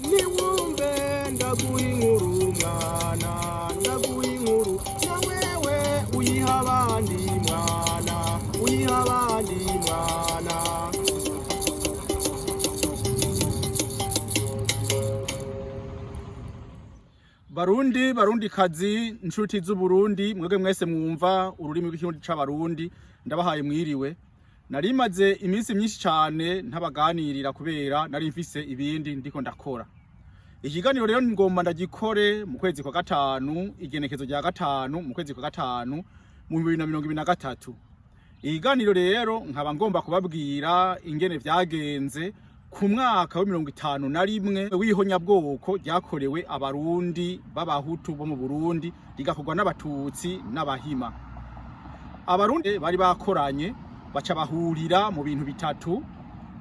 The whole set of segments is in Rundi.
niwumve ndaguha inkuru mwana ndaguha inkuru na wewe uyiha abandi mwana uyiha abandi mwana. Barundi kazi inshuti z'Uburundi mwege mwese mwumva ururimi rw'ikirundi c'abarundi ndabahaye mwiriwe. Nari maze iminsi myinshi cyane ntabaganirira kubera nari mfise ibindi ndiko ndakora. Ikiganiro rero ngomba ndagikore mu kwezi kwa gatanu igenekezo rya gatanu mu kwezi kwa gatanu mu 2023. Ikiganiro rero nkaba ngomba kubabwira ingene vyagenze ku mwaka wa 51 w'ihonyabwoko ryakorewe abarundi b'abahutu bo mu Burundi rigakorwa n'abatutsi n'abahima. Abarundi bari bakoranye baca bahurira mu bintu bitatu,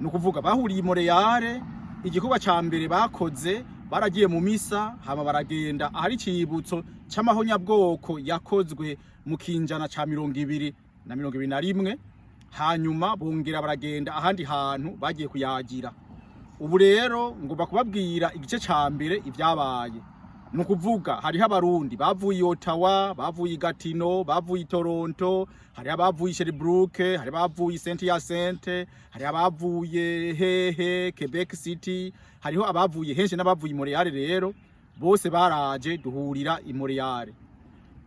no kuvuga bahuriye i Montreal. Igikorwa ca mbere bakoze baragiye mu misa hama baragenda ahari cibutso c'amahonyabwoko yakozwe mu kinjana ca 2021, hanyuma bongera baragenda ahandi hantu bagiye kuyagira. Ubu rero ngomba kubabwira igice ca mbere ivyabaye. No kuvuga hariho abarundi bavuye Ottawa, bavuye Gatineau, bavuye Toronto, hari abavuye Sherbrooke, hari abavuye Saint-Hyacinthe, hari abavuye hehe Quebec City, hariho abavuye henshi n'abavuye Montreal. Rero bose baraje duhurira i Montreal.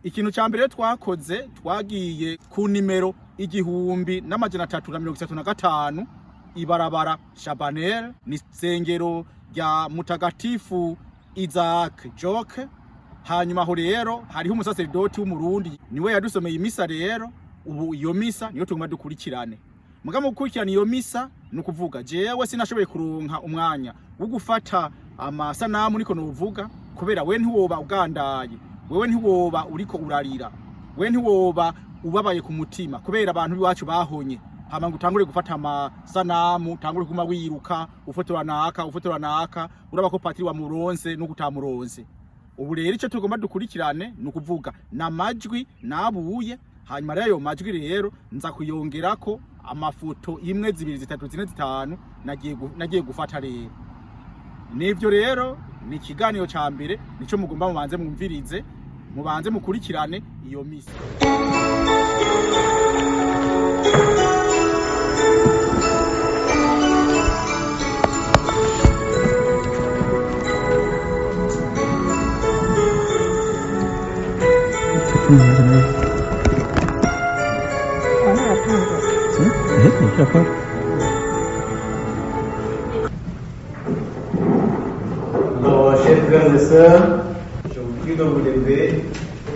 Ikintu ca mbere twakoze twagiye ku nimero 1335 ibarabara Chabanel, ni sengero rya mutagatifu Isaac Joke. Hanyuma ho rero hariho umusaserdoti w'umurundi niwe yadusomeye imisa. Rero ubu iyo misa niyo tugomba dukurikirane. Muga mu gukurikirana iyo misa no kuvuga jewe sinashoboye kuronka umwanya wo gufata amasanamu niko novuga, kubera we ntiwoba ugandaye, wewe ntiwoba uriko urarira, we ntiwoba ubabaye ku mutima kubera abantu biwacu bahonye. Hama ngutangure gufata amasanamu, tangure kuma wiruka ufotora naka uraba ko patiri wa muronse no gutamuronse. Ubu rero ico tugomba dukurikirane no kuvuga namajwi nabuye. Hanyuma rero ayo majwi rero nza kuyongerako amafoto 1 2 3 4 5 nagiye gufata. Rero nivyo rero ni ikiganiro ca mbere nico mugomba mubanze mwumvirize, mubanze mukurikirane iyo misa. Chers frères et sœurs, je vous prie de vous lever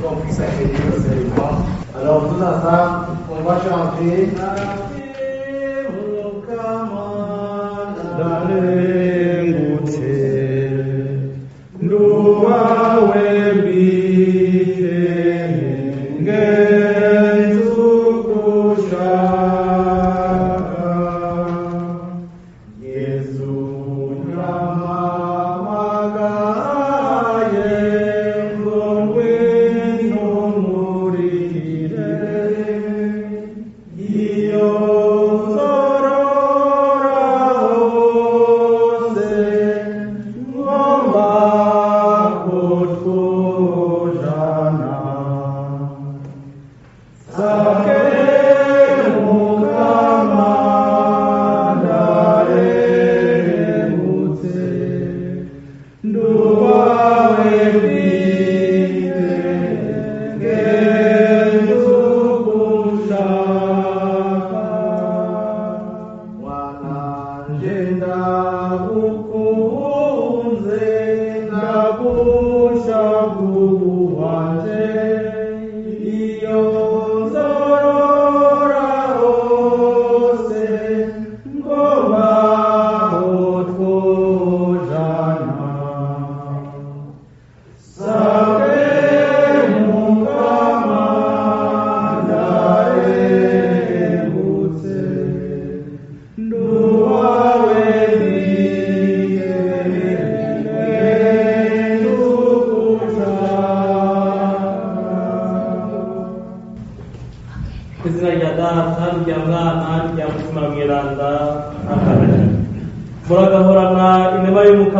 pour qu'on puisse accueillir le Seigneur. Alors tous ensemble, on va chanter.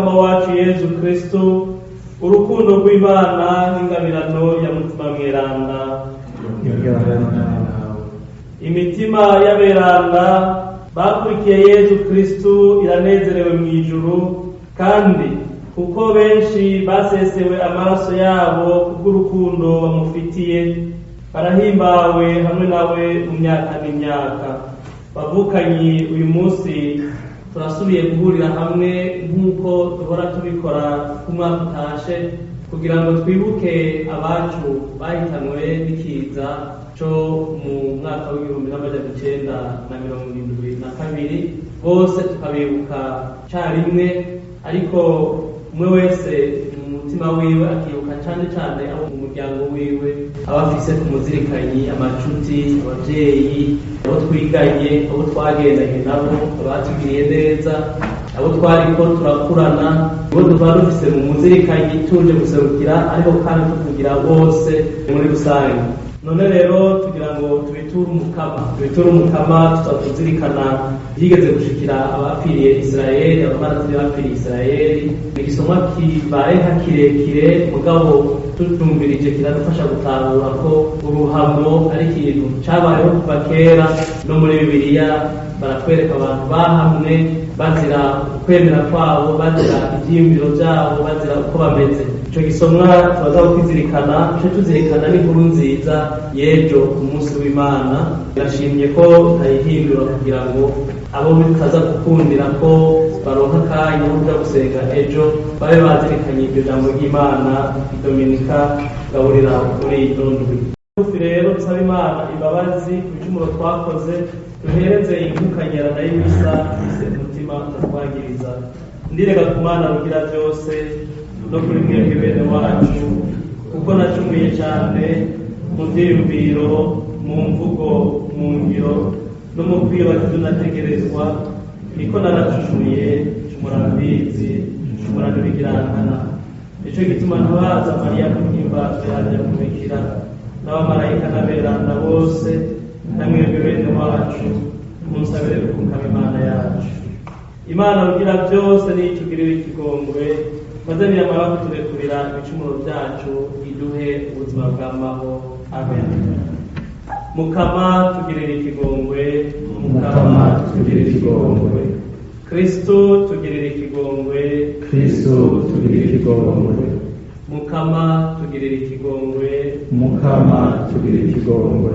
mukama wacu Yezu Kristo, urukundo rw'Imana n'ingabirano ya mutima mweranda, imitima y'aberanda bakurikiye Yezu Kristo iranezerewe mu ijuru, kandi kuko benshi basesewe amaraso yabo kubw'urukundo bamufitiye, barahimbawe hamwe nawe mu myaka n'imyaka. Bavukanyi, uyu munsi turasubiye guhurira hamwe nk'uko duhora tubikora ku mwaka utashe, kugira ngo twibuke abacu bahitanwe n'ikiza cyo mu mwaka w'1972, bose tukabibuka carimwe, ariko umwe wese mu mutima wiwe akibuka cyane cyane abo mu muryango wiwe, abafise ku muzirikanyi, amacuti, abavyeyi, abo twiganye, abo twagendanye nabo, abatugiriye neza, abo twariko turakurana, abo tuba dufise mu muzirikanyi tuje guserukira, ariko kandi tuvugira bose muri rusange. None rero tugira ngo tubiture umukama tutazirikana yigeze gushikira abapfiriye Israeli, abamarati bapfiriye Israeli. Igisomwa kibaye nka kirekire, mugabo tutumvirije kiradufasha gutahura ko uruhamo ari ikintu cabayeho kuva kera, no muri Bibiliya baratwereka abantu bahamwe bazira ukwemera kwabo, bazira ivyiyumviro vyabo, bazira uko bameze. Ico gisomwa turaza kukizirikana, tuzirikana n'inkuru nziza y'ejo ku munsi w'Imana. Irashimye ko tayihindura kugira ngo abo bitaza gukundira ko baronka akanya ko kuja gusenga ejo babe bazirikanye iryo jambo ry'Imana Dominika gaburira muri ino ndwi. Rero dusaba Imana imbabazi ku bicumuro twakoze, duhereze inkukanyarana y'imisa ise umutima twagiriza. Ndirega ku Mana rugira byose no kuri mwebwe bene wacu, kuko nacumuye cyane mu vyiyumviro, mu mvugo, mu ngiro no mu kwibaza nategerezwa, niko naracumuye, cumura mbizi, cumura n'ibigirankana. Nico gituma ntabaza Mariya kuhimbaza yaje kumikira n'abamarayika n'aberanda bose, namwebwe bene wacu munsabire gukundana Imana yacu. Imana rugira byose nitugirire ikigongwe, maze niyamara kuturekurira ibicumuro byacu, iduhe ubuzima bw'amahoro. Amen. Mukama tugirire ikigongwe, Mukama tugirire ikigongwe. Kristo tugirire ikigongwe, Kristo tugirire ikigongwe. Mukama tugirire ikigongwe, Mukama tugirire ikigongwe.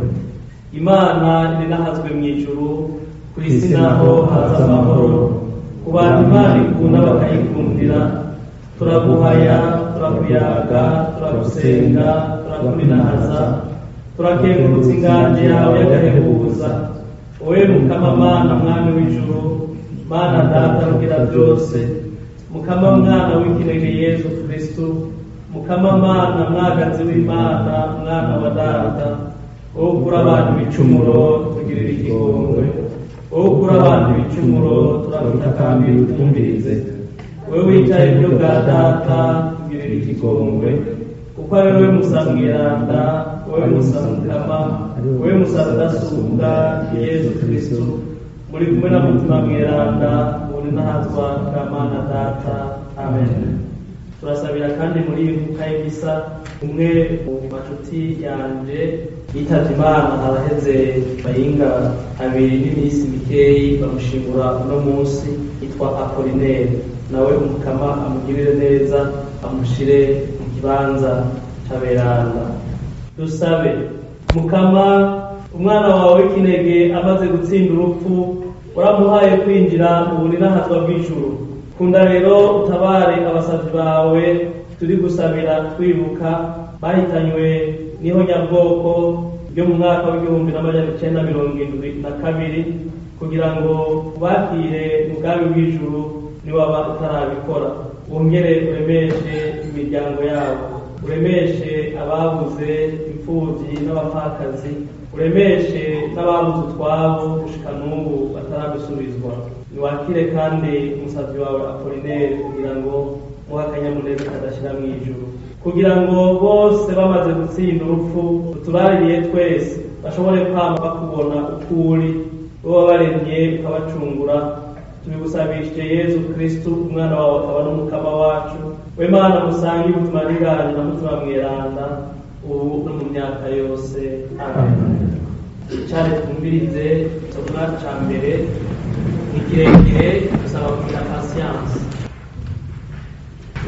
Imana irinahazwe mu ijuru, ku isi naho haza amahoro. Ku bantu Imana ikunda bakayikundira, turaguhaya, turakuyaga, turagusenga, turakurinahaza, turakengurutsa inganje yawe y'agahebuza. Wowe Mukama Mana mwami w'ijuru, Mana data rugira byose, Mukama mwana w'ikinege Yesu Kristo, Mukama Mana mwagazi w'Imana, mwana wa data, wowe ukura abantu ibicumuro tugirire ikigongwe, wowe ukura abantu ibicumuro turagutakambira utwumvirize. Wewe wicaye ibyo bwa data tugirire ikigongwe, kuko ari wowe musa mweranda, wowe musa mukama, wowe musa udasumbwa Yesu Kristo, muri kumwe na mutima mweranda, muri nahazwa bwa Mana data. Amen. Turasabira kandi muri iyi nkuka y'imisa umwe mu macuti yanje yitavye Imana araheze bayinga abiri n'iminsi mikeyi, bamushimura uno munsi, yitwa Apolinere. Nawe Umukama amugirire neza, amushire mu kibanza c'aberanda. Dusabe. Mukama, umwana wawe w'ikinege amaze gutsinda urupfu, uramuhaye kwinjira mu buninahazwa bw'ijuru. Kunda rero utabare abasavyi bawe turi gusabira twibuka bahitanywe n'ihonyabwoko ryo mu mwaka w'1972, kugira ngo ubakire mu bwami bw'ijuru niwaba utarabikora. Wongere uremeshe imiryango yabo, uremeshe ababuze imfuvyi n'abapfakazi, uremeshe n'ababuze utwabo gushika n'ubu batarabisubizwa. Niwakire kandi umusavyi wawe Apolinere, kugira ngo muhe akanyamuneza kadashira mu ijuru, kugira ngo bose bamaze gutsinda urupfu uturaririye twese bashobore kwama bakubona ukuri, wowe wabaremye ukabacungura. tubigusabishije Yezu Kristu umwana wawe akaba n'umukama wacu we Mana musangi butumarigane na mutima mweranda ubu no mu myaka yose amen. Cyane twumvirize isomo cya mbere ni kirekire dusaba kugira patience.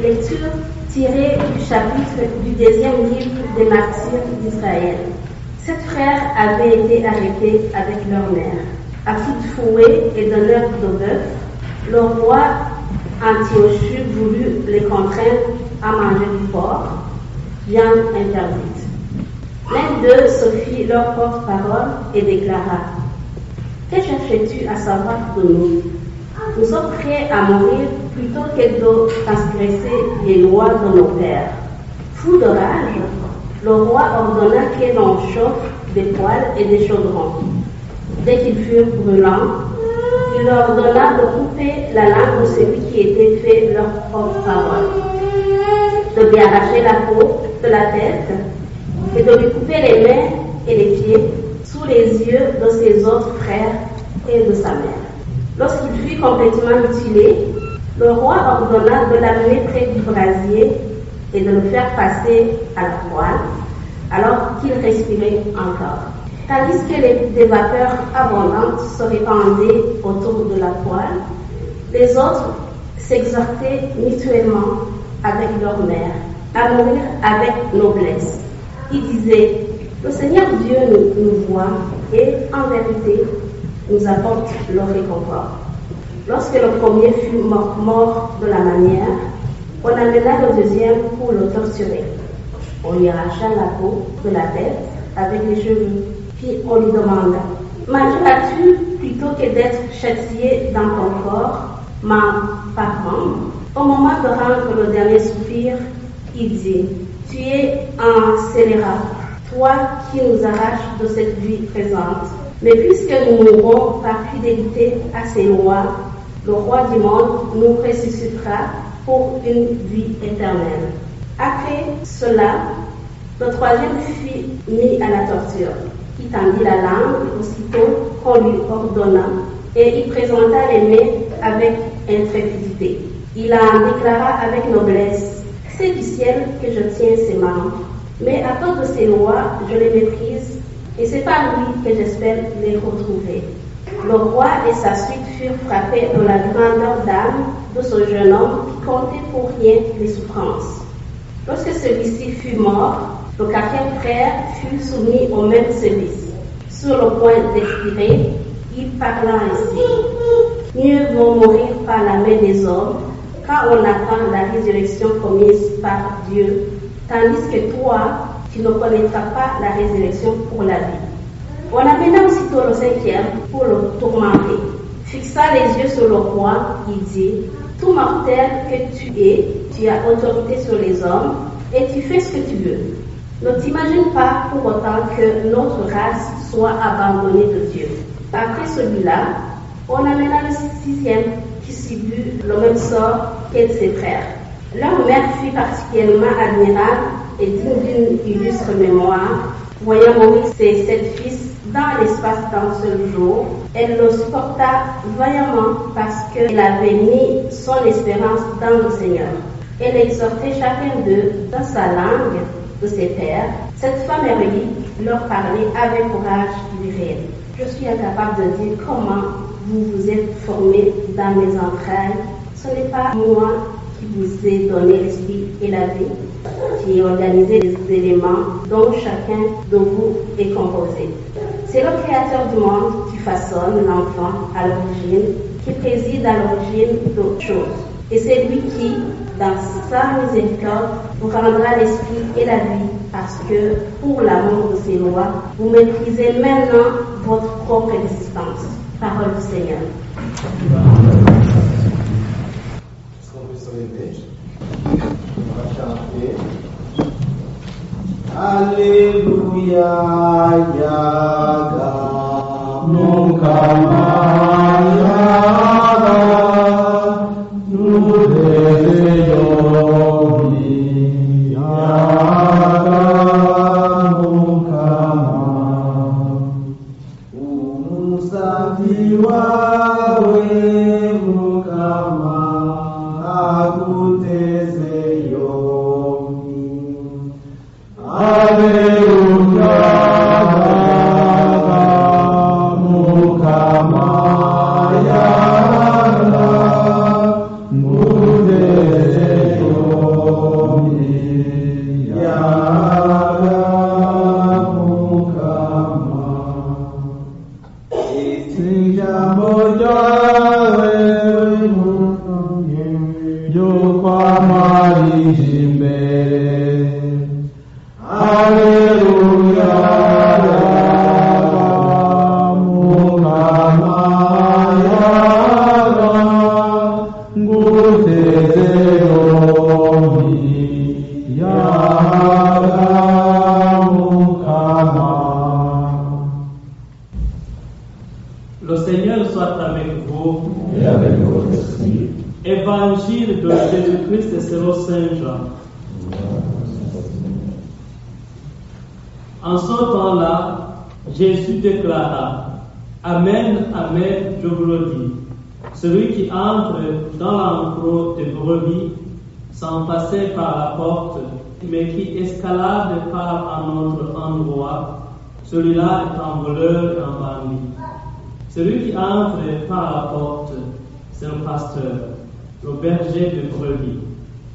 Lecture tirée du chapitre du deuxième livre des martyrs d'Israël. 7 frères avaient été arrêtés avec leur mère. À coup de fouet et d'honneur de bœuf, le roi Antiochus voulut les contraindre à manger du porc, viande interdite. L'un d'eux se fit leur porte-parole et déclara: Que cherches-tu à savoir de nous? Nous sommes prêts à mourir plutôt que de transgresser les lois de nos pères. Fou de rage, le roi ordonna que l'on chauffe des poêles et des chaudrons. Dès qu'ils furent brûlants, il leur ordonna de couper la langue de celui qui était fait leur porte-parole, de lui arracher la peau de la tête et de lui couper les mains et les pieds sous les yeux de ses autres frères et de sa mère. Lorsqu'il fut complètement mutilé, le roi ordonna de l'amener près du brasier et de le faire passer à la poêle, alors qu'il respirait encore. Tandis que des vapeurs abondantes se répandaient autour de la poêle, les autres s'exhortaient mutuellement avec leur mère à mourir avec noblesse. Ils disaient: Le Seigneur Dieu nous voit et, en vérité, nous apporte le réconfort. Lorsque le premier fut mort de la manière, on amena le deuxième pour le torturer. On lui arracha la peau de la tête avec les cheveux. Puis on lui demanda: Mangeras-tu plutôt que d'être châtié dans ton corps, membre par membre? Au moment de rendre le dernier soupir, il dit: Tu es un scélérat, toi qui nous arraches de cette vie présente. Mais puisque nous mourrons par fidélité à ses lois, le roi du monde nous ressuscitera pour une vie éternelle. Après cela, le troisième fut mis à la torture. Il tendit la langue aussitôt qu'on lui ordonna, et il présenta les mains avec intrépidité. Il en déclara avec noblesse: C'est du ciel que je tiens ces membres, mais à cause de ces lois, je les méprise, et c'est par lui que j'espère les retrouver. Le roi et sa suite furent frappés de la grandeur d'âme de ce jeune homme qui comptait pour rien les souffrances. Lorsque celui-ci fut mort, le quatrième frère fut soumis au même service. Sur le point d'expirer, il parla ainsi: Mieux vaut mourir par la main des hommes quand on attend la résurrection promise par Dieu, tandis que toi, tu ne connaîtras pas la résurrection pour la vie. On amena aussitôt le cinquième pour le tourmenter. Fixa les yeux sur le roi, il dit: Tout mortel que tu es, tu as autorité sur les hommes et tu fais ce que tu veux. Ne t'imagine pas pour autant que notre race soit abandonnée de Dieu. Après celui-là, on amena le sixième qui subit le même sort qu'un de ses frères. Leur mère fut particulièrement admirable et digne d'une illustre mémoire. Voyant mourir ses 7 fils dans l'espace d'un seul jour, elle le supporta vaillamment parce qu'elle avait mis son espérance dans le Seigneur. Elle exhortait chacun d'eux dans sa langue de ses pères. Cette femme héroïque leur parlait avec courage viril. Je suis incapable de dire comment vous vous êtes formés dans mes entrailles. Ce n'est pas moi qui vous ai donné l'esprit et la vie, qui ai organisé les éléments dont chacun de vous est composé. C'est le Créateur du monde qui façonne l'enfant à l'origine, qui préside à l'origine d'autres choses. Et c'est lui qui, dans sa miséricorde, vous rendra l'esprit et la vie, parce que, pour l'amour de ses lois, vous maîtrisez maintenant votre propre existence. Parole du Seigneur. Est-ce qu'on peut se lever? On va chanter. Alléluia, Yaga, Mukama, Yaga, nous réveillons, Yaga, Mukama, Unusafiwa, Le Seigneur soit avec vous. Et avec votre esprit. Évangile de Jésus-Christ selon Saint Jean. En ce temps-là, Jésus déclara: Amen, Amen, je vous le dis. Celui qui entre dans l'enclos des brebis sans passer par la porte, mais qui escalade par un autre endroit, celui-là est un voleur et un bandit. Celui qui entre par la porte, c'est le pasteur, le berger de brebis.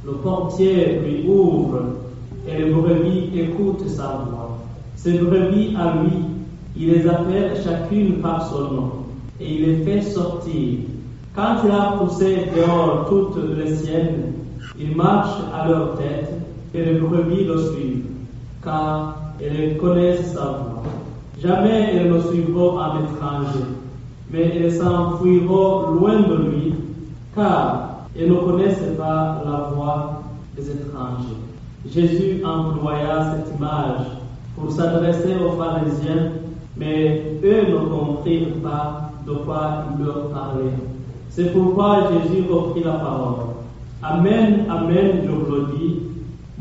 Le portier lui ouvre et les brebis écoutent sa voix. Ces brebis à lui, il les appelle chacune par son nom et il les fait sortir. Quand il a poussé dehors toutes les siennes, il marche à leur tête et les brebis le suivent, car elles connaissent sa voix. Jamais elles ne suivront un étranger, mais elles s'enfuiront loin de lui, car elles ne connaissent pas la voix des étrangers. Jésus employa cette image pour s'adresser aux pharisiens, mais eux ne comprirent pas de quoi il leur parlait. C'est pourquoi Jésus reprit la parole. Amen, Amen, je vous le dis,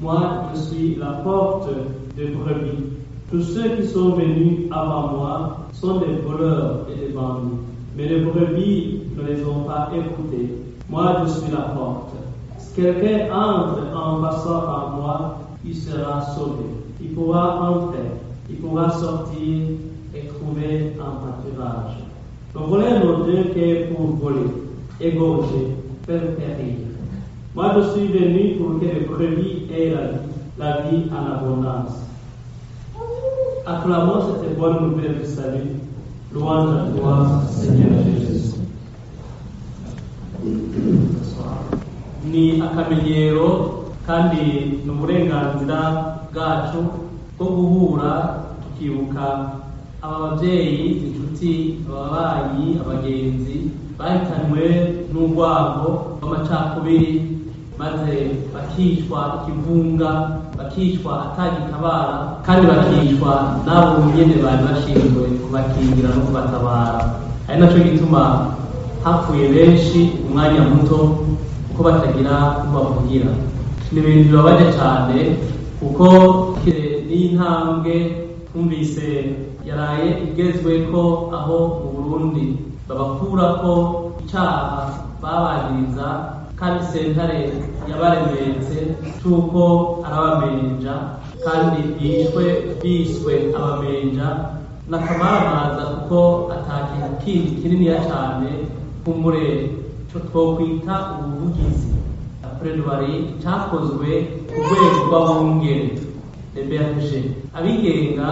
moi je suis la porte des brebis. Tous ceux qui sont venus avant moi sont des voleurs et des bandits, mais les brebis ne les ont pas écoutés. Moi je suis la porte. Si quelqu'un entre en passant par moi, il sera sauvé. Il pourra entrer, il pourra sortir et trouver un pâturage. Le voleur ne vient que pour voler, égorger, faire périr. Moi je suis venu pour que les brebis aient la vie en abondance. Acclamons cette bonne nouvelle du salut. Louange à toi, Seigneur Jésus. Ni akamenyero kandi ni uburenganzira bwacu bwo guhura tukibuka aba babyeyi, inshuti, ababanyi, abagenzi bahitanwe n'urwango rw'amacakubiri maze bakicwa ikivunga, bakicwa atagitabara, kandi bakicwa n'abo nyene bari bashinzwe kubakingira no kubatabara. Ari naco gituma hapfuye benshi umwanya muto kuko batagira kubavugira. Ni ibintu bibabaje cyane kuko n'intambwe twumvise yaraye igezwe ko aho mu Burundi babakura ko icyaha babagiriza, kandi sentare yabaremetse cy'uko arabamenja, kandi biswe abamenja n'akamaramaza kuko atakintu kindi kininiya cyane kumure cyo twokwita ubuvugizi apredwari cyakozwe ku rwego rw'abungere berger. Abigenga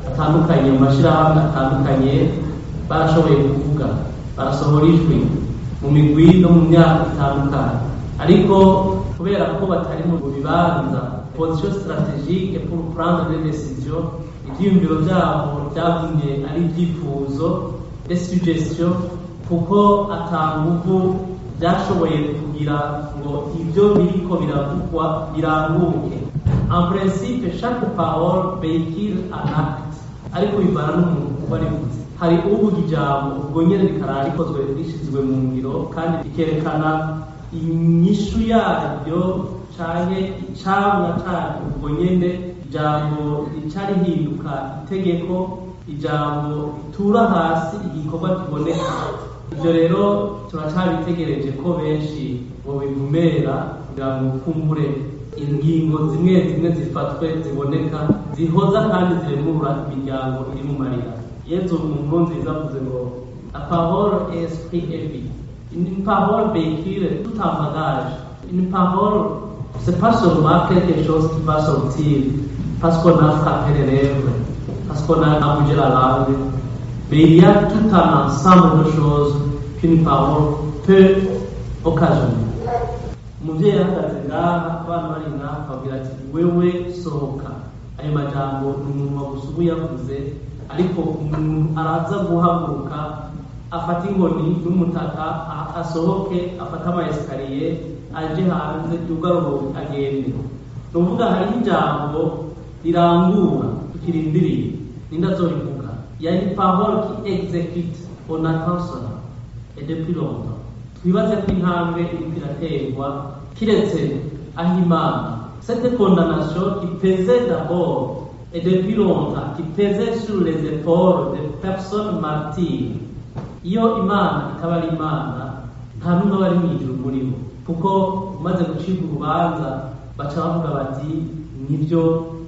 batandukanye mu mashyirahamwe atandukanye barashoboye kuvuga, barasohora ijwi mu migwi no mu myaka itandukanye, ariko kubera ko batari mu bibanza position stratégique pour prendre des décisions, ibyiyumviro byabo byagumye ari ibyifuzo des suggestions, kuko atanguvu byashoboye kugira ngo ibyo biriko biravugwa biranguke. En principe chaque parole véhicule un acte, ariko bivana n'umuntu uba arivuze. Hari uvuga ijambo ubwo nyene rikara rikozwe rishizwe mu ngiro, kandi rikerekana inyishu yaryo canke icamwa caryo ubwo nyene. Ijambo rica rihinduka itegeko, ijambo ritura hasi igikorwa kiboneka. Ibyo rero turacabitegereje ko benshi mu bivumera kugira ngo kumbure ingingo zimwe zimwe zifatwe ziboneka, zihoza kandi ziremura imiryango iri mu marira. Yezu mu nkuru nziza avuze ngo la parole est esprit et vie. Une parole véhicule tout un bagage. Une parole, c'est pas seulement quelque chose qui va sortir parce qu'on a frappé les lèvres, parce qu'on a bougé la langue, mais il y a tout un ensemble de choses qu'une parole peut occasionner. umuvyeyi ahagaze ngaha abana bari ngaha akabwira ati wewe sohoka. Ayo majambo ni umuntu wagusubu yavuze, ariko umuntu araza guhaguruka afata inkoni n'umutaka asohoke afata amayesikariye aje hanze yugaruro agende. Ni ukuvuga hariho ijambo rirangura tukirindiriye ninda azorivuga. Yani parole qui exécute on attend cela et depuis longtemps. Twibaze ko intambwe iriko iraterwa kiretse aho Imana cette condamnation qui pesait d'abord et depuis longtemps, qui pesait sur les épaules des personnes martyres. Iyo Imana ikaba ari Imana nta n'umwe bari mw'ijuru muri bo, kuko umaze gucibwa urubanza baca bavuga bati nibyo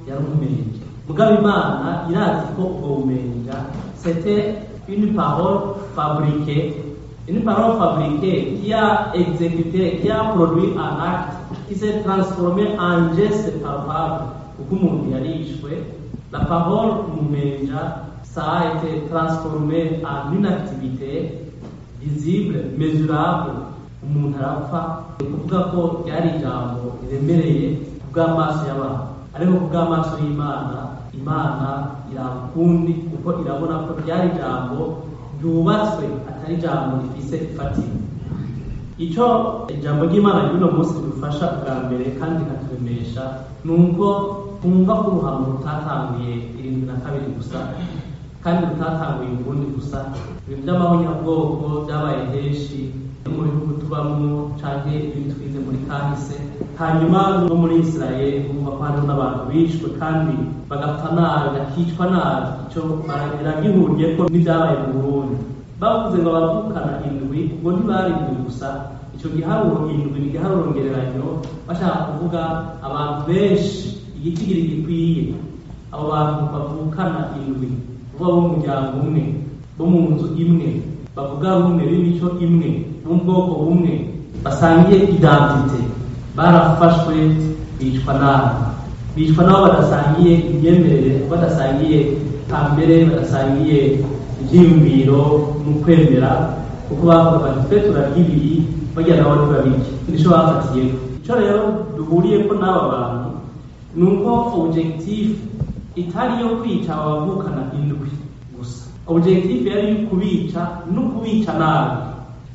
yari umumenja. Mugabo Imana irazi ko ubwo bumenja c'était une parole fabriquée qui a exécuté, qui a produit un acte qui s'est transformé en geste palpable. Kuko umuntu yarishwe, la parole mumenja, ça a été transformé en une activité visible, mesurable. Umuntu arapfa, kuvuga ko ryari ijambo riremereye kubw'amaso y'abantu, ariko kubw'amaso y'Imana, Imana irakundi kuko irabona ko ryari ijambo ryubatswe atari ijambo rifise ifatiro. Ico ijambo ry'Imana ry'uno munsi ridufasha bwa mbere kandi rikaturemesha nuko twumva ko uruhamo rutatanguye 72 gusa, kandi rutatanguye ubundi gusa. Ibintu by'amahonyabwoko byabaye henshi mu bihugu tubamo canke ibintu twize muri kahise. Hanyuma no muri Israeli bumva ko hariho n'abantu bishwe kandi bagapfa nabi, bakicwa nabi. Ico baragihuriye ko n'ibyabaye mu Burundi. Bavuze ngo abavukana indwi, ubwo ntibari indwi gusa. Ico giharuro indwi ni igiharuro ngereranyo bashaka kuvuga abantu benshi, igitigiri gikwiye. Abo bantu bavukana indwi, bo mu muryango umwe, bo mu nzu imwe, bavuga rumwe, b'imico imwe, mu bwoko bumwe, basangiye identite, barafashwe bicwa nabo badasangiye imyemerere, badasangiye kambere, badasangiye ivyiyumviro mu kwemera, kuko bavuga bati twe turabibiri bagira nabo ntibabiki. Nico bafatiyeko. Ico rero duhuriyeko n'aba bantu nuko objectif itari yo kwica abavukana indwi gusa, objectif yari kubica no kubica nabi.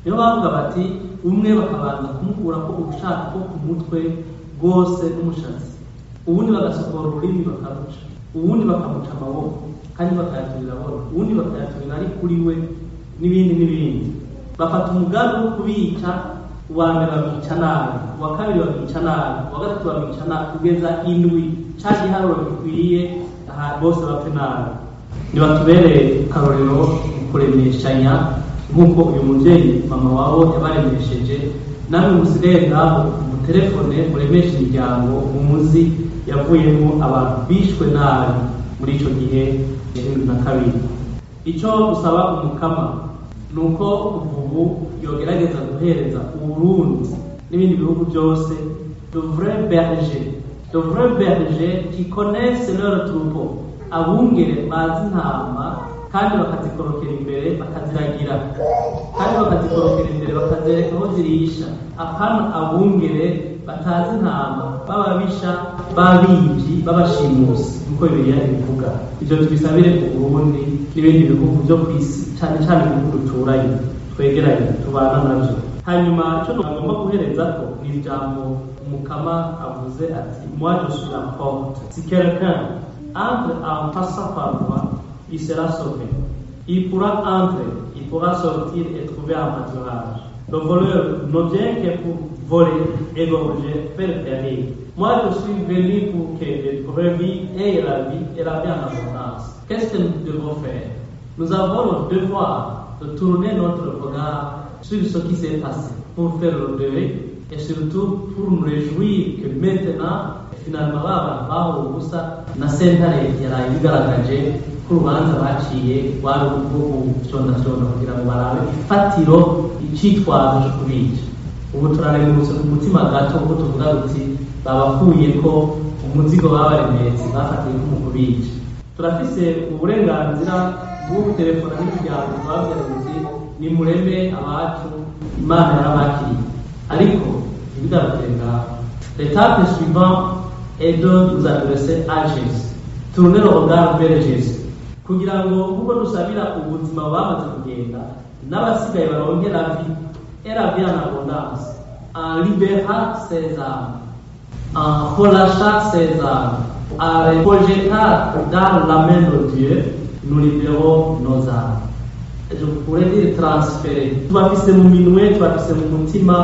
Niyo bavuga bati umwe bakabanza kumukura ko urushaka ko ku mutwe rwose n'umushatsi, ubundi bagasokora ururimi bakaruca, ubundi bakamuca amaboko kandi bakayaturira boro, ubundi bakayaturira ari kuri we, n'ibindi. Bafata umugambi wo kubica, uwa mbere babica nabi, uwa kabiri babica nabi, uwa gatatu babica nabi, kugeza indwi ca giharuro gikwiye aha bose bapfe nabi. Nibatubereye karorero mu kuremeshanya nk'uko uyu muvyeyi mama wabo yabaremesheje. Namwe musigaye ngaho mu telefone muremeshe imiryango umuzi yavuyemo abantu bishwe nabi muri ico gihe 2002. Ico usaba umukama nuko ubu yogerageza guhereza Uburundi n'ibindi bihugu byose de vrais bergers qui connaissent leur troupeau, abungere bazi intama kandi bakazikorokera imbere bakaziragira, kandi bakazikorokera imbere bakazereka aho zirisha. Apana abungere batazi intama, bababisha, babiji, babashimusi, nkuko Bibiliya ibivuga. Ivyo tubisabire ku Burundi n'ibindi bihugu byo kw'isi, cyane cyane ibihugu duturanye twegeranye tubana navyo. Hanyuma ico tugomba guhereza ko ni ijambo umukama avuze ati moi je suis la porte, si quelqu'un entre en passant par moi, il sera sauvé. Il pourra entrer, il pourra sortir et trouver un pâturage. Le voleur ne vient que pour voler, égorger, faire périr. Moi, je suis venu pour que les brebis aient la vie et la vie en abondance. Qu'est-ce que nous devons faire? Nous avons le devoir de tourner notre regard sur ce qui s'est passé pour faire le deuil et surtout pour nous réjouir que maintenant, finalement, baho gusa na sentare yaraye bigaragaje ko urubanza baciye wari ubwo cyonda kugira ngo barabe ifatiro icitwazo cyo kubica. Ubu turarengurutse ku mutima gato kuko tuvuga uti babakuye ko umuzigo babaremetse bafatiye ko mu kubica. Turafise uburenganzira bwo gutelefona n'imiryango babwira uti ni mureme abacu, Imana yarabakiriye, ariko L'étape suivante est de vous adresser à Jésus. Tournez le regard vers Jésus. Kugira ngo kuko dusabira ubuzima bamaze kugenda n'abasigaye baronke la vie et la vie en abondance, en libérant ses âmes, en relâchant ses âmes, en les projetant dans la main de Dieu, nous libérons nos âmes. Je pourrais dire transférer. Tubafise mu minwe, tubafise mu mutima,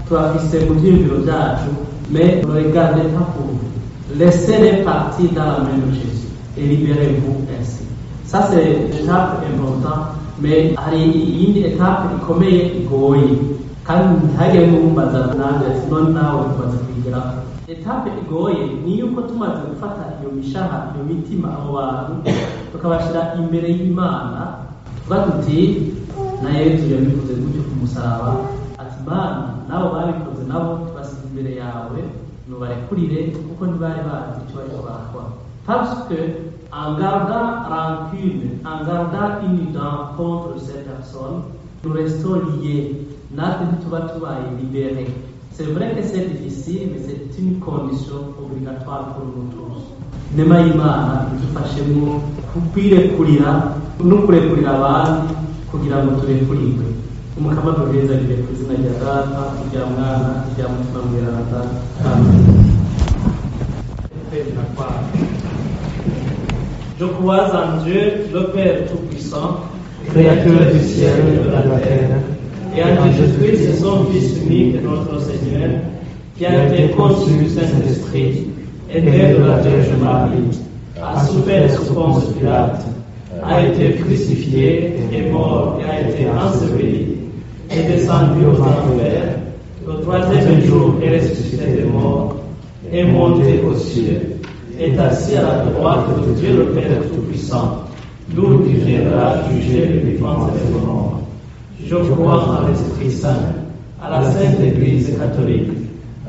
tubafise mu vyiyumviro vyacu, mais ne regardez pas pour vous. Laissez-les partir dans la main de Jésus et libérez-vous ainsi. Ça c'est l'étape importante, mais hari iyindi étape ikomeye igoye kandi ntihagire n'umbaza nanjye none nawe tumaze kuyigeraho. Etape igoye ni yuko tumaze gufata iyo mishaha iyo mitima abo bantu tukabashira imbere y'Imana tuvuga tuti na Yesu yabivuze gutyo ku musaraba ati Mana nabo babikoze nabo tubasize imbere yawe nubarekurire kuko ntibari bazi icyo bariko barakora. Parce que en gardant rancune, en gardant une dent contre cette personne, nous restons liés. Natwe tuba tubaye libérés. C'est vrai que c'est difficile, mais c'est une condition obligatoire pour nous tous. Nema y'Imana idufashemo kwirekurira no kurekurira abandi kugira ngo turekurigwe. Umukama duheza imbere ku izina rya Data, rya Mwana, rya Mutima Mweranda. Amen. Je crois en Dieu, le Père Tout-Puissant, Créateur du ciel et de la terre, et en Jésus-Christ, son Fils unique, notre Seigneur, qui a été conçu du Saint-Esprit, et né de la Vierge Marie, a souffert sous Ponce Pilate, a été crucifié, est mort et a été enseveli, est descendu aux enfers, le troisième jour est ressuscité des morts, est monté aux cieux, est assis à la droite de Dieu le Père Tout-Puissant, d'où il viendra juger les vivants et les morts. Je crois en l'Esprit Saint, à la Sainte Église catholique,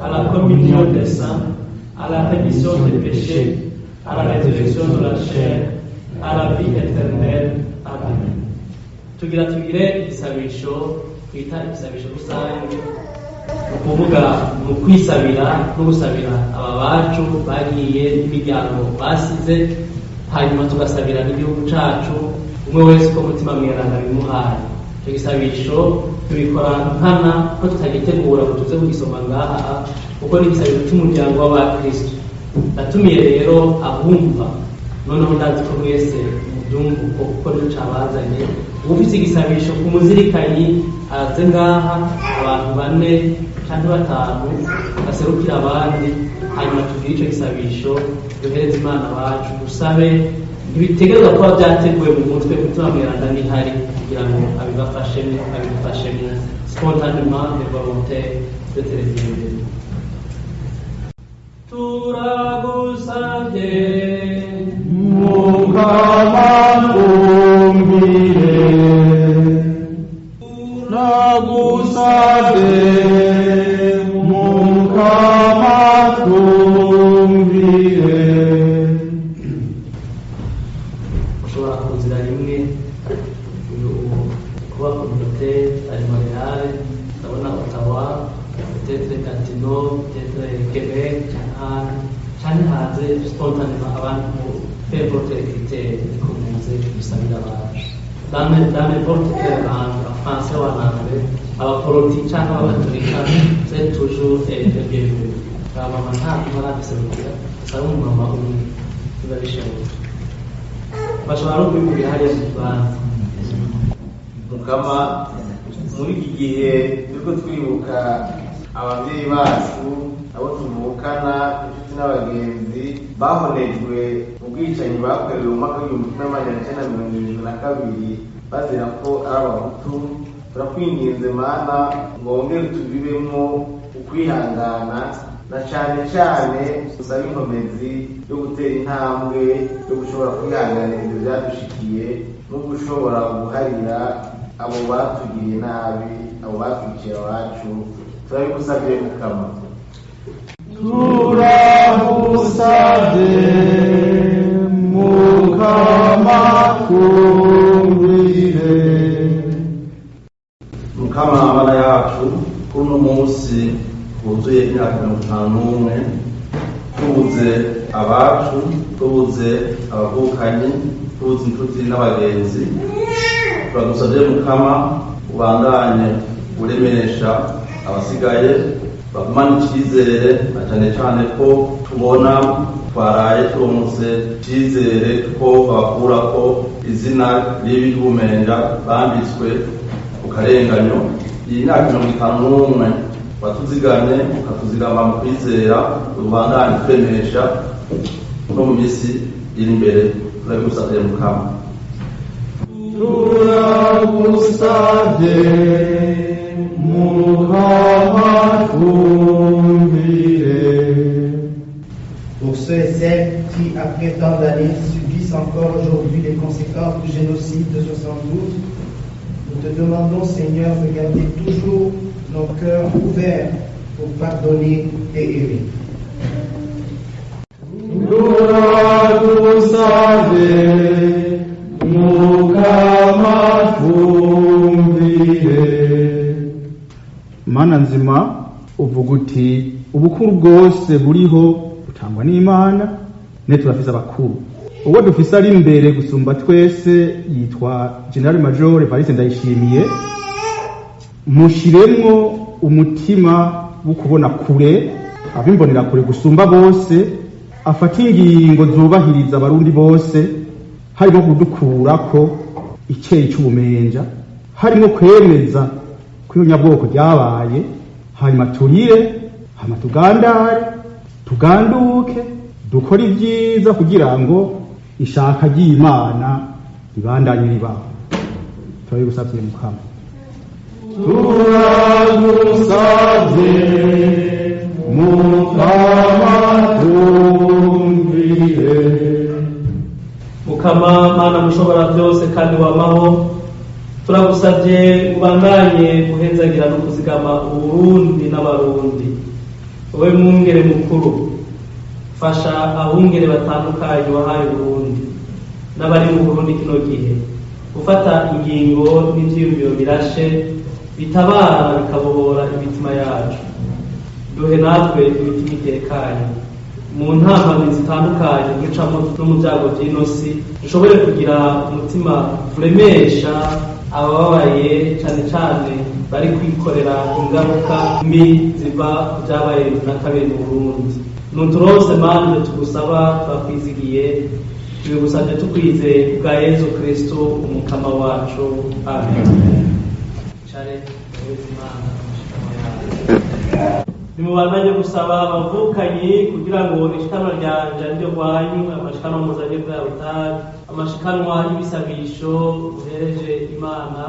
à la communion des saints, à la rémission des péchés, à la résurrection de la chair, à la vie éternelle. Amen. Tugira igisabisho twita igisabisho rusange ukuvuga mu kwisabira no gusabira aba bacu bagiye n'imiryango basize, hanyuma tugasabira n'igihugu cacu umwe wese ko mutima mweranda bimuhaye. Icyo gisabisho tubikora nkana ko tutagitegura ngo tuze kugisoma ngaha kuko ni igisabisho cy'umuryango w'abakristo. Natumiye rero abumva noneho ndazi ko mwese mubyumva kuko nico cabazanye. Ufite igisabisho ku muzirikanyi aze ngaha, abantu 4 cyangwa 5 baserukira abandi, hanyuma tugire icyo gisabisho duhereze Imana bacu dusabe. Ntibitegerezwa kuba byateguwe mu mutwe mutima mweranda n'ihari kugira ngo abidufashemo spontanément et volontaire de télévision. Turagusabye Mukama twumvire, turagusabye Mukama twumvire. ushobora kuzira rimwe kuba communauté alimentaire, ndabona Ottawa, peut-être Gatineau, peut-être Québec, cyane hanze spontanément abantu peu importe les critères commencé gusabira abantu dans n'importe quelle langue, en français ou en anglais, abapolitiki cyangwa abagatolika, c'est toujours bienvenu. Abamama ntabwo barabiserukira, usaba umumama umwe biba bishoboka. Bashobora no kubikubira hariya mu kibanza. Mukama, muri iki gihe turiko twibuka ababyeyi bacu abo tuvukana inshuti n'abagenzi bahonejwe mu bwicanyi bakorewe mu mwaka w'1972 bazira ko ari abahutu. Turakwinginze Mana ngo wongere tubibemo ukwihangana, na cyane cyane usaba inkomezi yo gutera intambwe yo gushobora kwihanganira ibyo byadushikiye no gushobora guharira abo batugiriye nabi, abo batwiciye abacu. Turabigusabye Mukama. Turagusabye Mukama twumvire. Mukama Mana yacu, kuno munsi buzuye imyaka 51 tubuze abacu, tubuze abavukanyi, tubuze inshuti n'abagenzi. Turagusabye Mukama ubandanye uremesha abasigaye bagumana icyizere, na cyane cyane ko tubona twaraye turonse icyizere ko bakura ko izina ribi ry'ubumenja bambitswe ku karenganyo. Iyi myaka 51 watuziganye ukatuzigama mu kwizera, ubandanye twemesha no mu minsi iri imbere. Turagusabye Mukama. Turagusabye Mukama twumvire. Pour ceux et celles qui, après tant d'années, subissent encore aujourd'hui les conséquences du génocide de 72, nous te demandons, Seigneur, de garder toujours nos cœurs ouverts pour pardonner et aimer. Turagusabye Mukama twumvire. Mana nzima, uvuga uti ubukuru bwose buriho butangwa n'Imana, ne turafise abakuru. Uwo dufise ari imbere gusumba twese yitwa General Major Evariste Ndayishimiye. Mushiremwo umutima wo kubona kure, abimbonera kure gusumba bose, afata ingingo zubahiriza abarundi bose, harimo kudukurako icyeyi cy'ubumenja, harimo kwemeza ko iyo nyabwoko ryabaye, hanyuma turire, hanyuma tugandare, tuganduke, dukora ibyiza kugira ngo ishaka ry'Imana ribandanye ribaho. Turabigusabye Mukama. Turagusabye Mukama twumvire. Mukama Mana mushobora byose kandi wamaho, turagusabye ubandanye guhenzagira no kuzigama Uburundi n'abarundi. Wowe mwungere mukuru, fasha abungere batandukanye wahaye Burundi n'abari mu Burundi kino gihe, gufata ingingo n'ivyiyumviro birashe bitabara bikabohora imitima yacu. Duhe natwe imitima itekanye mu ntambwe zitandukanye ducamo no mu byago by'inosi, dushobore kugira umutima uremesha abababaye, cyane cyane bari kwikorera ingaruka mbi ziva byabaye na kabiri mu Burundi. Nuturose Mana tugusaba, twakwizigiye, tubigusabye tukwizeye bwa Yesu Kristo umukama wacu. Amen. Nimubandanye gusaba abavukanyi kugira ngo ishikanwa ryanje ryo rwanyu, amashikanwa muzanye bwa butari, amashikanwa y'ibisabisho uhereje Imana,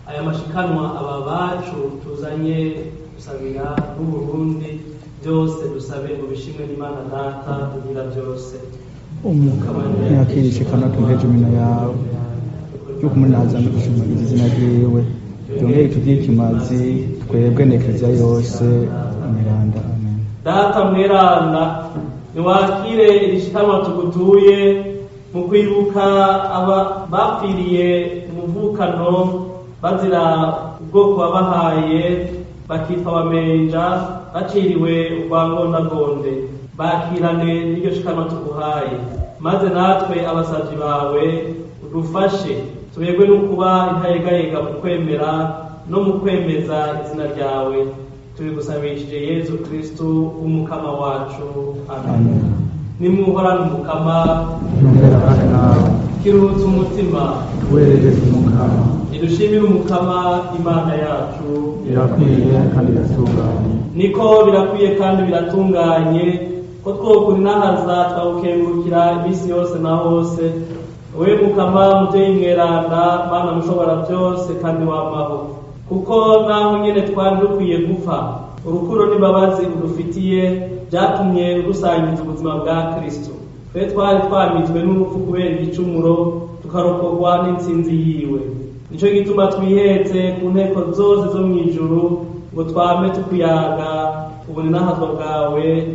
aya mashikanwa aba bacu tuzanye gusabira n'Uburundi, byose dusabe ngo bishimwe n'Imana Data tugira byose. Yakirishikana tuheje imina yawe yo kumunaza no gushimira izina ryiwe, byongeye tubyikimazi twebwe nekeza yose. Amen. Data mweranda, niwakire irishikanwa tugutuye mu kwibuka aba bapfiriye umuvukano bazira ubwoko wabahaye, bakitwa abamenja, baciriwe urwangondagonde. Bakirane n'iryo shikanwa tuguhaye, maze natwe abasavyi bawe udufashe tubegwe no kuba intayegayega mu kwemera no mu kwemeza izina ryawe. Tubigusabishije Yesu Kristo umukama wacu. Amen. Nimuhorane umukama, kiruhutse umutima, tuwerereze umukama. Idushimire umukama Imana yacu. Birakwiye kandi biratunganye. Niko birakwiye kandi biratunganye ko twokurinahaza twawukengurukira iminsi yose na hose. Wowe mukama muvyeyi mweranda, Mana mushobora byose kandi wamaho, kuko naho nyene twari dukwiye gupfa, urukundo n'imbabazi udufitiye byatumye udusangiza ubuzima bwa Kristo. Twe twari twamizwe n'urupfu kubera igicumuro, tukarokorwa n'intsinzi yiwe. Nico gituma twihetse ku nteko zose zo mw'ijuru ngo twame tukuyaga ubunahazwa bwawe,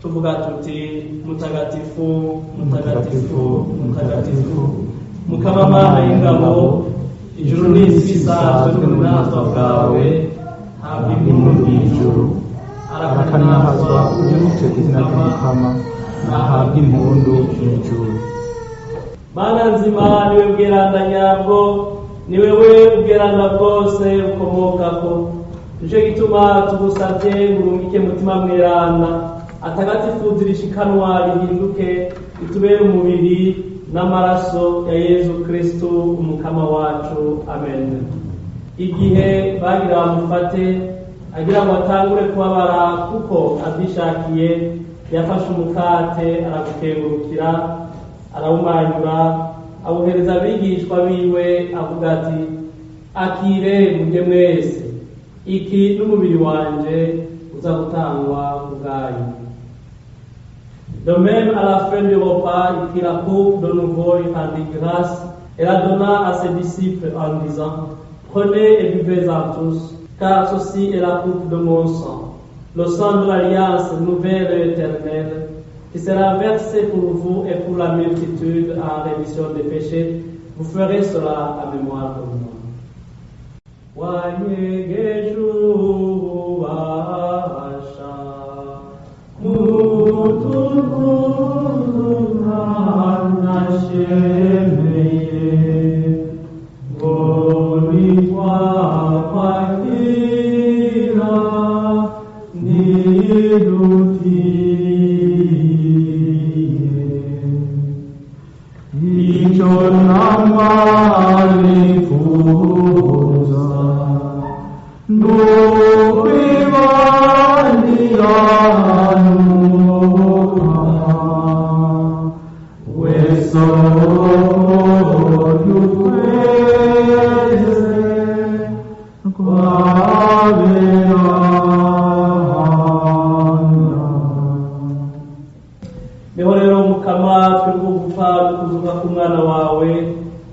tuvuga tuti mutagatifu mutagatifu mutagatifu, Mukama Mana y'ingabo, ijuru n'isi bisazwe n'ubunahazwa bwawe. Habwa impundu mw'ijuru, arakanahazwa unyurutse izina ry'umukama nahabwa impundu mw'ijuru. Mana nzima niwe bweranda nyabwo, ni wewe ubweranda bwose bukomokako. Nico gituma tugusavye ngurungike mutima mweranda atagatifuza irishikanwa rihinduke ritubere umubiri n'amaraso ya Yezu Kristu umukama wacu. Amen. Igihe bagira bamufate agira ngo atangure kubabara kuko abyishakiye, yafashe umukate aragukengurukira, arawumanyura, awuhereza abigishwa biwe avuga ati, akire murye mwese, iki n'umubiri wanje uza gutangwa ubwanyu. De même, à la fin du repas, il prit la coupe de nouveau, il rendit grâce et la donna à ses disciples en disant, prenez et buvez-en tous, car ceci est la coupe de mon sang, le sang de l'alliance nouvelle et éternelle, qui sera versé pour vous et pour la multitude en rémission des péchés. Vous ferez cela à mémoire de moi.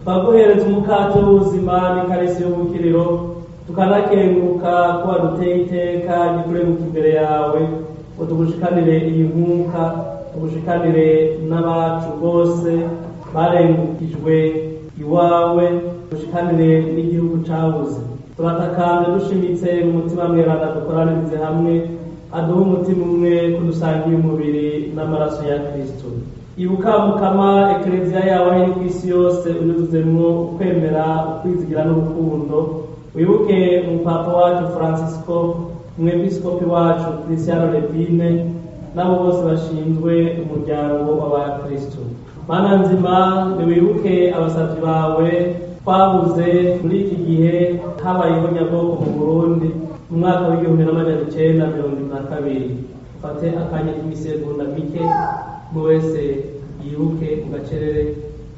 twaguhereza umukate w'ubuzima n'ikarisi y'ubukiriro, tukanakenguruka ko waduteye iteka gitureguka imbere yawe, ngo tugushikanire iyi nkuka, tugushikanire n'abacu bose barengukijwe iwawe, tugushikanire n'igihugu cabuze. Turatakambye dushimitse mu mutima mweranda dukoranirize hamwe, aduhe umutima umwe kudusangiye umubiri n'amaraso ya Kristo. Ibuka Mukama ekleziya yawe aho iri kw'isi yose, unyuzuzemwo ukwemera, ukwizigira n'urukundo. Wibuke umupapa wacu Francisco, umwepiskopi wacu Cristiano Lepine, nabo bose bashinzwe umuryango w'abakristo. Mana nzima, niwibuke abasavyi bawe twabuze muri iki gihe habayeho nyabwoko mu Burundi mu mwaka w'1972. Ufate akanya k'imisegonda mike mu wese yibuke ugacerere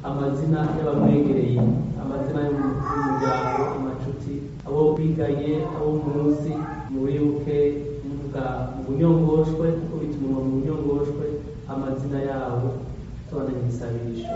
amazina y'abamwegereye, amazina y'umuryango, amacuti, abo biganye, abo muzi, muwibuke muvuga mu bunyongoshwe, kuko bituma mu bunyongoshwe amazina yabo tubana igisabisho.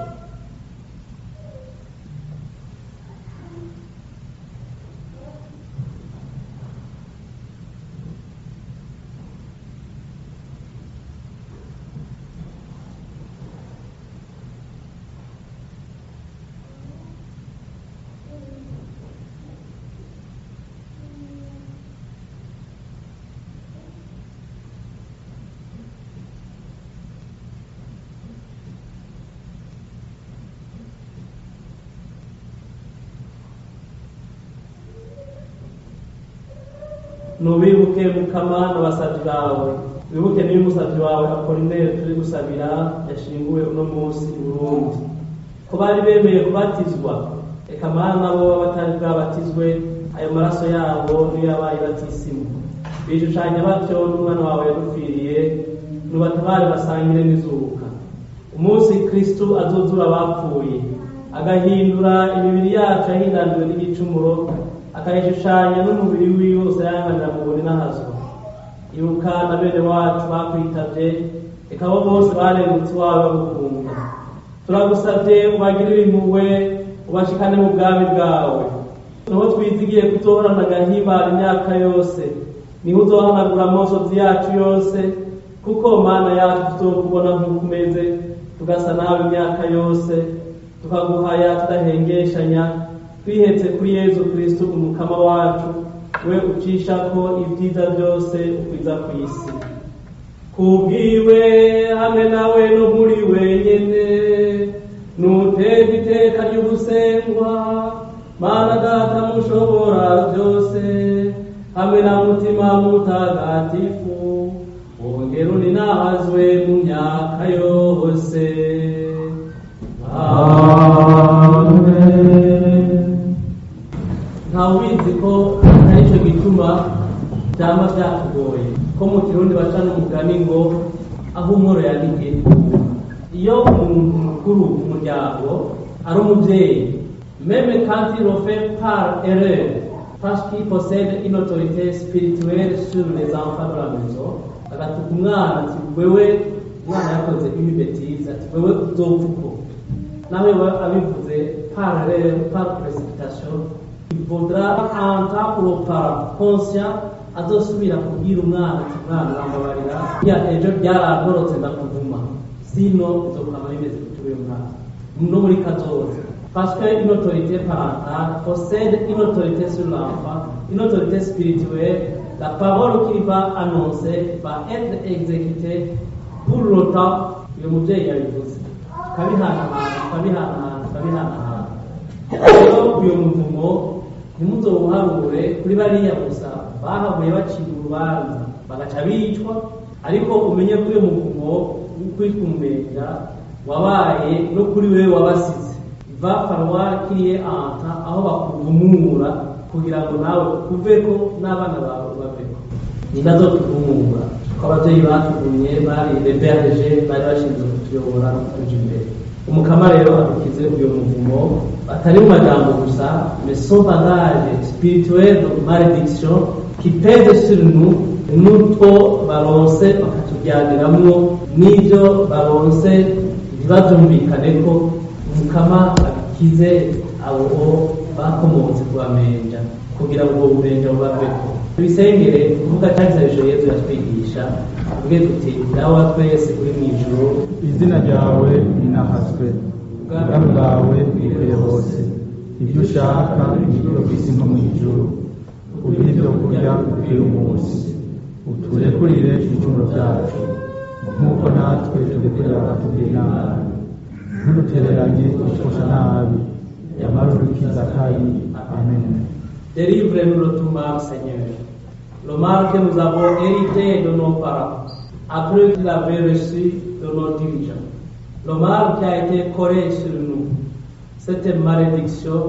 Nubibuke Mukama n'abasavyi bawe, wibuke niyo umusavyi wawe Apolinere turi gusabira yashinguwe uno munsi i Burundi, ko bari bemeye kubatizwa, eka mana nabo batari bwabatizwe, ayo maraso yabo niyo yabaye batisimu, bishushanya batyo n'umwana wawe yadupfiriye, nubatabare basangire n'izuka. Umunsi Kristo azozura abapfuye, agahindura imibiri yacu yahindanijwe n'igicumuro, akayishushanya n'umubiri wiwe usayanganira mu buri n'ahazwa. Ibuka na bene wacu bakwitavye, eka bo bose barengutse iwawe bagukunda. Turagusavye ubagirire impuhwe, ubashikane mu bwami bwawe. Niho twizigiye kuzohorana agahimbara imyaka yose, niho uzohanagura amosozi yacu yose, kuko Mana yacu tuzokubona nk'uko umeze, tugasa nawe imyaka yose, tukaguhaya tudahengeshanya, twihetse kuri Yezu Kristo umukama wacu, we ucisha ko ibyiza byose ukwiza ku isi kubwiwe hamwe nawe no muri wenyene nutega iteka ry'ugusengwa mana data mushobora byose hamwe na mutima mutagatifu wongera uninahazwe mu myaka yose amen. Ntawubizi ko aricyo gituma byaba byatugoye ko mu kirundi baca n'umugani ngo aho umworo yandikiye iyo umuntu mukuru umuryango ari umubyeyi même quand il le fait par erreur parce qu'il possède une autorité spirituelle sur les enfants de la maison agatuka umwana ati wewe umwana yakoze une bêtise ati wewe uzopfa uko nawe abivuze par erreur par précipitation il faudra un temps pour le parent conscient azosubira kubwira umwana ati mwana rambabarira ya ejo byaragorotse ndakuvuma sino uzokama bimeze kutuwe mwana no muri kazoza parce qu'une autorité parentale possède une autorité sur l'enfant, une autorité spirituelle. La parole qu'il va annoncer va être exécutée pour longtemps. Le mubyeyi yabivuze kabihanahana rero uyu muvumo ntimuzowuharure kuri bariya gusa bahavuye bacira urubanza bagaca bicwa ariko umenye ko uyu muvumo w'ukwitwa umumenja wabaye no kuri wewe wabasize va falloir qu'il y ait un temps aho bakuvumura kugira ngo nawe kuveko n'abana bawe baveko ntikazotuvumura ko ababyeyi batuvumye bari beberge bari bashinzwe kutuyobora no kutuja imbere umukama rero adukize uyu muvumo atari mu magambo gusa mais son bagage spirituel de malédiction qui pèse sur nous n'utwo baronse bakatujyaniramwo n'ibyo baronse ntibabyumvikane ko umukama abikize abo bakomotse kubamenja kugira ngo ubumenja bubaveko tubisengere kuvuga cyagisabisho yezu yatwigisha ubwe tuti dawa twese uri mu ijuru izina ryawe rinahazwe ubwami bwawe bwire hose ibyo ushaka nibyo ku isi nko mu ijuru uduhe ibyo kurya uyu munsi uturekurire ibicumuro byacu nk'uko natwe turekurira abatugirira nabi ntudutereranye udusha nabi yamara udukiza kabi amen. Délivre-nous de tout mal, Seigneur. Le mal que nous avons hérité de nos parents, après qu'il avait reçu de nos dirigeants. Le mal qui a été collé sur nous, cette malédiction,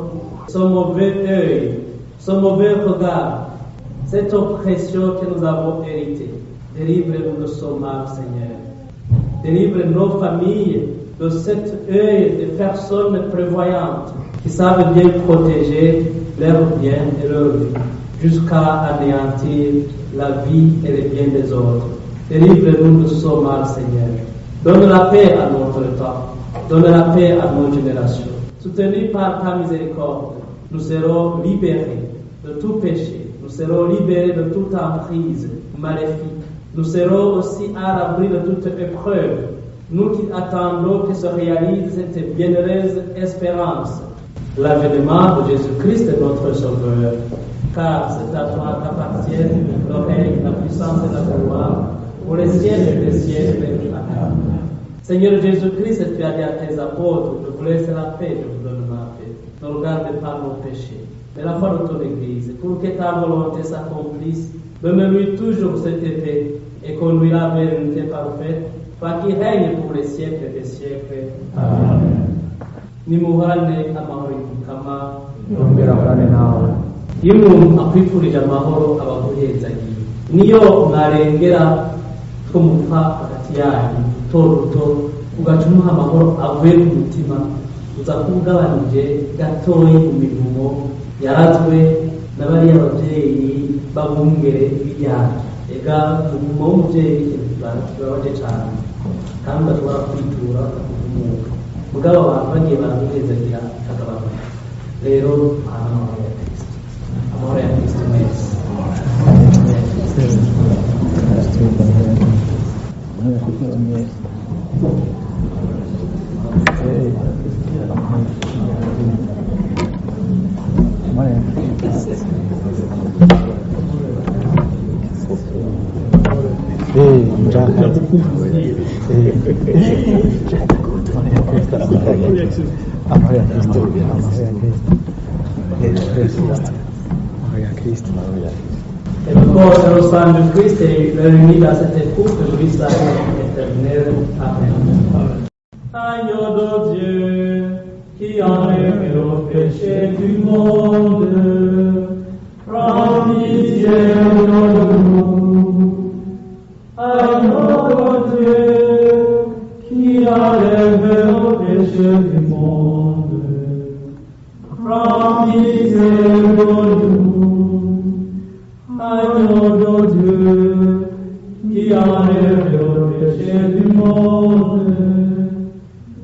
ce mauvais œil, ce mauvais regard, cette oppression que nous avons héritée. Délivre-nous de ce mal, Seigneur. Délivre nos familles de cet œil de personnes prévoyantes qui savent bien protéger leurs biens et leur vie, jusqu'à anéantir la vie et les biens des autres. Délivre-nous de ce mal, Seigneur. Donne la paix à notre temps. Donne la paix à nos générations. Soutenus par ta miséricorde, nous serons libérés de tout péché. Nous serons libérés de toute emprise maléfique. Nous serons aussi à l'abri de toute épreuve. Nous qui attendons que se réalise cette bienheureuse espérance, l'avènement de Jésus-Christ notre Sauveur. Car c'est à toi qu'appartiennent le règne, la puissance et la gloire, pour les siècles et les siècles. Amen. Seigneur Jésus-Christ, tu as dit à tes apôtres, je vous laisse la paix, je vous donne ma paix. Ne regarde pas nos péchés, mais la foi de ton Église, pour que ta volonté s'accomplisse. Donne-lui toujours cette paix et conduis-la vers l'unité parfaite, toi qui règne pour les siècles des siècles. Amen. Nimuhane amahoro y'umukama yongera ahorane nawe. iyo umuntu akwifurije amahoro aba aguhezagiye niyo mwarengera two mupfa hagati yanyu duto ugaca umuha amahoro avuye ku mutima uza kuwugabanije gatoyi mu mivumo yarazwe na bariya babyeyi babungere b'iyanga ega umuvumo w'umubyeyi ikintu kibabaje cyane kandi udashobora kwitura ukavumuka mugabo abantu bagiye baramuhezagira akagabanuka rero amahoro ya Kristo amahoro ya Kristo mwese Amém. Et encore, le sang de Christ est réuni dans cette coupe de vie éternelle. Amen. Agneau de Dieu, qui enlève le péché du monde, prends pitié de nous. Agneau de Dieu, qui enlève le péché du monde, prends pitié de nous. Agneau de Dieu, qui enlève le péché du monde,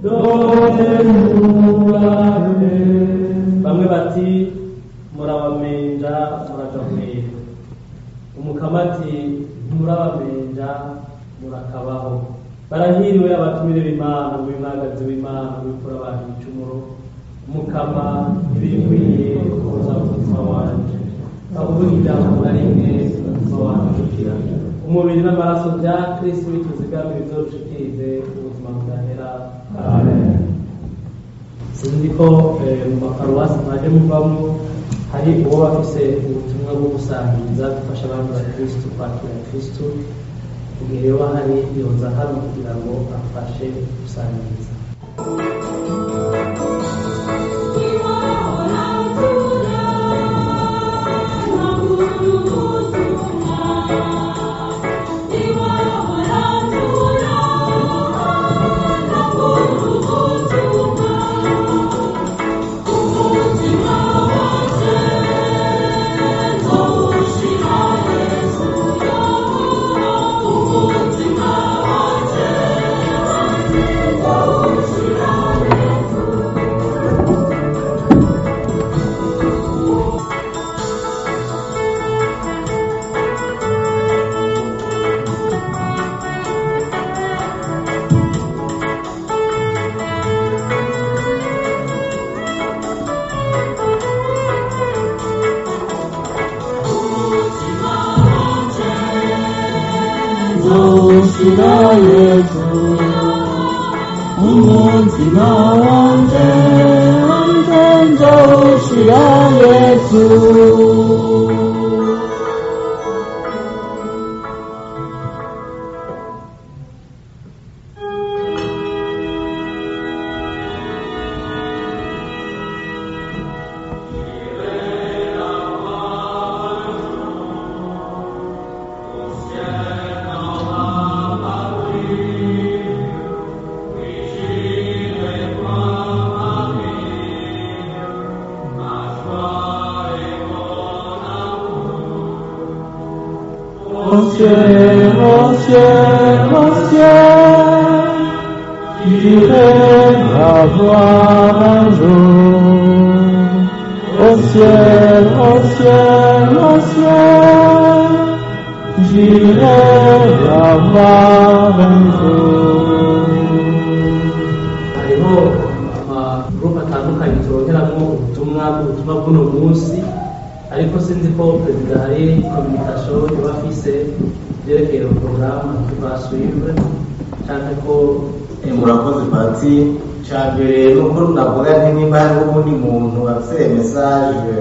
donnez-nous la paix. Bamwe bati murabamenja murajamira, umukama ati murabamenja murakabaho. Barahiriwe abatumire b'Imana, b'imwagazi w'Imana, b'ikura abantu ibicumuro. Umukama ntibikwiye kuza mu mutima wanje, avuga ijambo na rimwe umutima wanje ukira. Umubiri n'amaraso bya Kristo bituzigamira bizoshikirize ubuzima budahera. Amen. Sinzi ko mu maparuwasi mwaje muvamo hari uwo bafise ubutumwa bwo gusangiza gufasha abantu ba Kristo kwakira Kristo, igihe rero hari yoza hano kugira ngo afashe gusangiza. Ariko sinzi ko perezida hari communication y'abafise byerekeye porogaramu tubasubize cyane ko murakoze pati cyambere nuko ndavuga nti nimba hari ubundi muntu afite message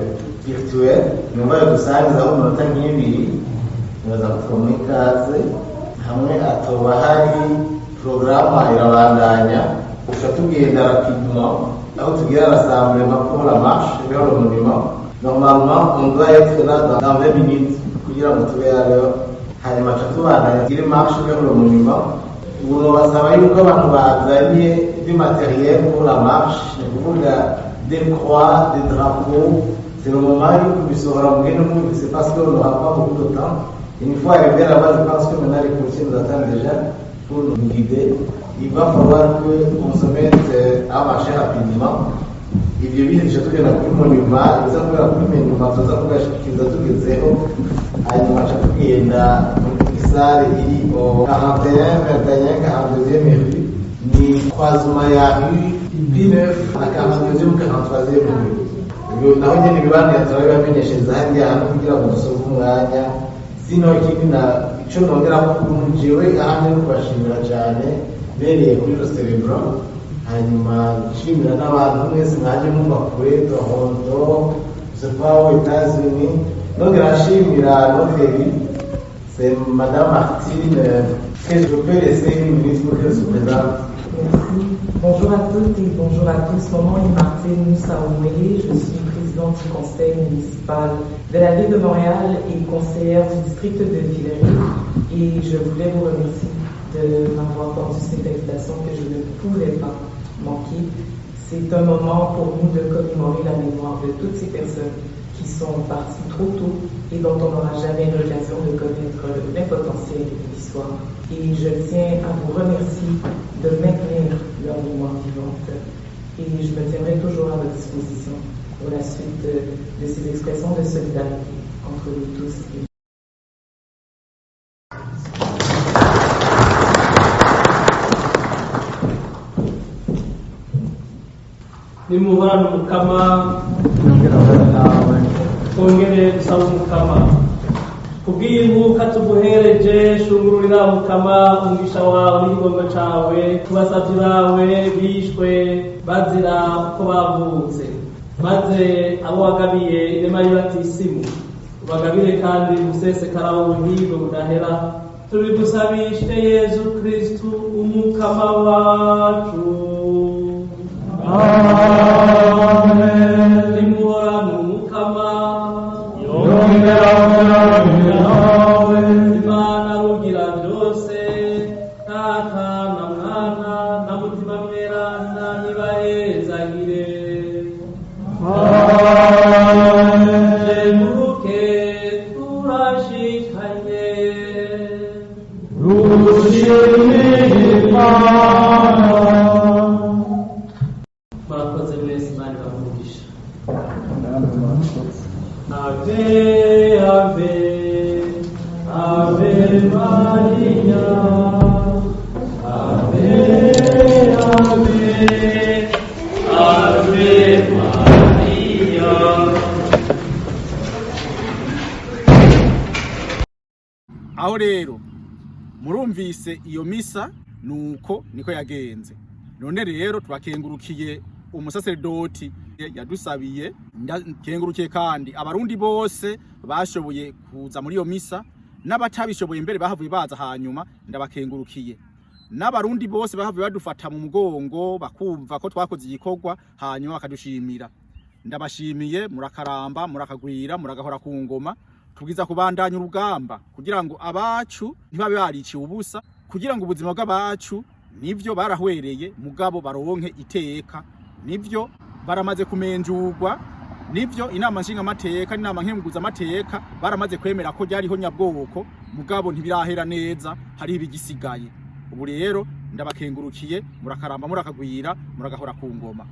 virtuel nyuma yo gusangiza aho umunota nk'ibiri nibaza kutumu ikaze hamwe atoba hari porogaramu irabandanya ushaka tugenda rapidement aho tugira rassemblement pour la marche vers le monument. Normalement, on doit être là dans 20 minutes pour dire à notre alors hanyuma tubandanya tugire marche vers le monument. Ubu basaba yuko abantu bazanye du matériel pour la marche, ni kuvuga des croix, des drapeaux. C'est le moment où nous serons bien au monde, c'est parce qu'on n'aura pas beaucoup de temps. Une fois arrivé là-bas, je pense que maintenant les policiers nous attendent déjà pour nous guider. Il va falloir qu'on se mette à marcher rapidement. Ibyo bintu tugenda kuri monument biza kubera kuri monument tuza kugashikiriza tugezeho hanyuma tugenda muri sale iri au 41 42e rue ni croisement ya rue P9 na 42e 43e rue. Ibyo naho nyene bibanira turabamenyeshereza hariya hano kugira ngo dusove umwanya sino ikindi icyo nongera ku jewe ahandi no kubashimira cyane bereye kuri ino cerebro, hanyuma nshimira n'abantu mwese mwaje mwumva kure Toronto, Sepawo, États-Unis. Nongera nshimira noteri, c'est Madame Martine, que je peux laisser une minute pour qu'elle se présente. Merci. Bonjour à toutes et bonjour à tous. Mon nom est Martine Moussa-Oumélé. Je suis présidente du conseil municipal de la ville de Montréal et conseillère du district de Villeray. Et je voulais vous remercier de m'avoir tendu cette invitation que je ne pouvais pas manquer. C'est un moment pour nous de commémorer la mémoire de toutes ces personnes qui sont parties trop tôt et dont on n'aura jamais l'occasion de connaître le vrai potentiel de l'histoire. Et je tiens à vous remercier de maintenir leur mémoire vivante. Et je me tiendrai toujours à votre disposition pour la suite de ces expressions de solidarité entre nous tous. nimuhorane umukama twongere dusaba umukama kubw'imbuka tuguhereje shungururira umukama umugisha wawe n'ikigongo cawe kubasavyi bawe bishwe bazira uko bavutse, maze abo wagabiye inema y'abatisimu ubagabire kandi umusesekara w'ubuhiro budahera, tubigusabishe Yezu Kristu umukama wacu. Amen. Nimuhorane umukama Imana rugira byose, Data na Mwana na Mutima Mweranda nibahezagire. Amen. Muruke turashikanye murakoze mwese Imana ibamugisha. Ave, Ave, Ave Maria, Ave, Ave, Ave Maria. Aho rero murumvise iyo misa nuko niko yagenze. None rero turakengurukiye umusaserdoti yadusabiye, ndakengurukiye kandi abarundi bose bashoboye kuza muri iyo misa, n'abatabishoboye mbere bahavuye baza hanyuma ndabakengurukiye. N'abarundi bose bahavuye badufata mu mugongo bakumva ko twakoze igikorwa hanyuma bakadushimira. Ndabashimiye, murakaramba, murakagwira, muragahora ku ngoma. Tubwiza kubandanya urugamba kugira ngo abacu ntibabe bariciye ubusa, kugira ngo ubuzima bw'abacu nivyo barahwereye mugabo baronke iteka, nivyo baramaze kumenjurwa, nivyo inama nshinga amateka n'inama nkenguza amateka baramaze kwemera ko ryariho nyabwoko mugabo ntibirahera neza, hari ibigisigaye. Ubu rero ndabakengurukiye, murakaramba, murakagwira, muragahora ku ngoma.